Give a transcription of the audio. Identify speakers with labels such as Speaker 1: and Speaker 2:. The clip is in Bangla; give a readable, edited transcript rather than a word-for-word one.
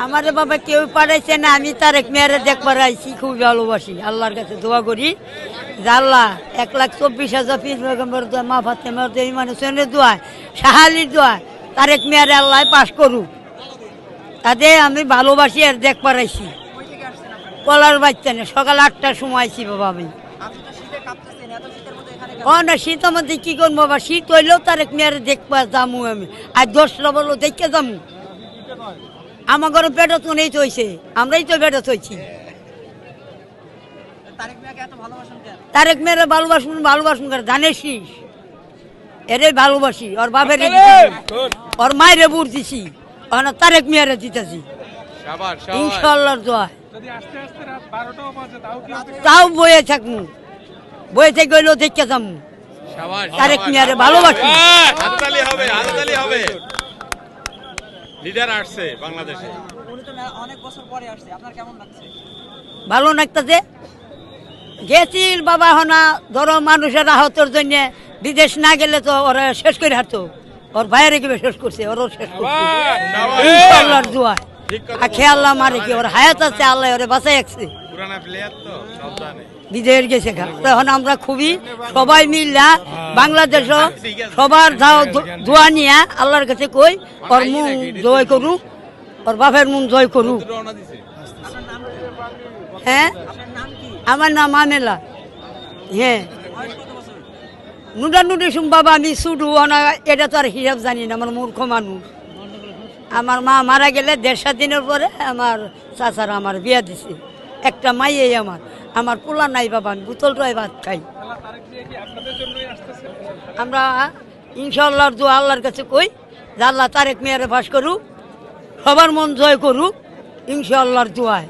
Speaker 1: আমার বাবা কেউ পাঠাইছে না, আমি তারেক মেয়ারে দেখবার আইছি, খুব ভালোবাসি। আল্লাহর কাছে দোয়া করি যে আল্লাহ 1,24,000 পীর পয়গম্বর দোয়া, মা ফাতেমার দোয়া, ইমাম হোসেনের দোয়া, শাহালির দোয়া, তারেক মেয়ারে আল্লাহ পাশ করুক। তাদের আমি ভালোবাসি আর দেখবার আইছি। কলার বাচ্চা না, সকাল 8টার সময় আইছি বাবা আমি। ও না, শীতের মধ্যে কি করবো বাবা, শীত হইলেও তারেক মেয়ারে দেখবা যামু আমি। আর 10টা বলো দেখে যামু। আমার ঘরে পেটে তো নেই চইছে, আমরাই তো পেটে চইছি। তারেক মেয়েরা ভালোবাসুন করে ধানের শীষ এরে ভালোবাসি। ওর বাপের ওর মায়ের বুট দিছি, তারেক মেয়েরা দিতেছি ইনশাল্লাহর দোয়া। তাও বয়ে থাকমু, বয়ে থেকে গেলেও দেখে যামু। তারেক মেয়েরা ভালোবাসি।
Speaker 2: লিডার আসছে বাংলাদেশে,
Speaker 3: অনেক বছর পরে আসছে, আপনার কেমন লাগছে?
Speaker 1: ভালো লাগতেছে। গেছিল বাবা হনা, ধরো মানুষের আহতর জন্য বিদেশ না গেলে তো ওরা শেষ করে হারতো। ওর ভাইয়ের কিভাবে শেষ করছে, ওরও শেষ করছে ইনশাআল্লাহর দোয়া। আখে আল্লাহ মারে কি, ওর হায়াত আছে, আল্লাহ ওরে বাঁচাই রাখছে।
Speaker 2: পুরানা প্লেয়ার তো সব জানে,
Speaker 1: বিদেশ গেছে। তখন আমরা খুবই সবাই মিল্লা বাংলাদেশও সবার দোয়া নিয়ে আল্লাহর কাছে কই ওর মন জয় করুক, ওর বাপের মন জয় করুক। হ্যাঁ, আমার নাম আমেলা। হ্যাঁ, নুডা শুন বাবা, আমি শুধু এটা তো আর হিসাব জানি না, আমার মূর্খ মানুষ। আমার মা মারা গেলে 1.5 দিনের পরে আমার চাচারা আমার বিয়া দিছে। একটা মাইয়াই আমার পোলা নাই বাবা, আমি বোতলটাই ভাত খাই। আমরা ইনশাআল্লাহর দোয়া আল্লাহর কাছে কই যে আল্লাহ তারেক মেয়ারে ফাঁস করুক, সবার মন জয় করুক ইনশাআল্লাহর দোয়ায়।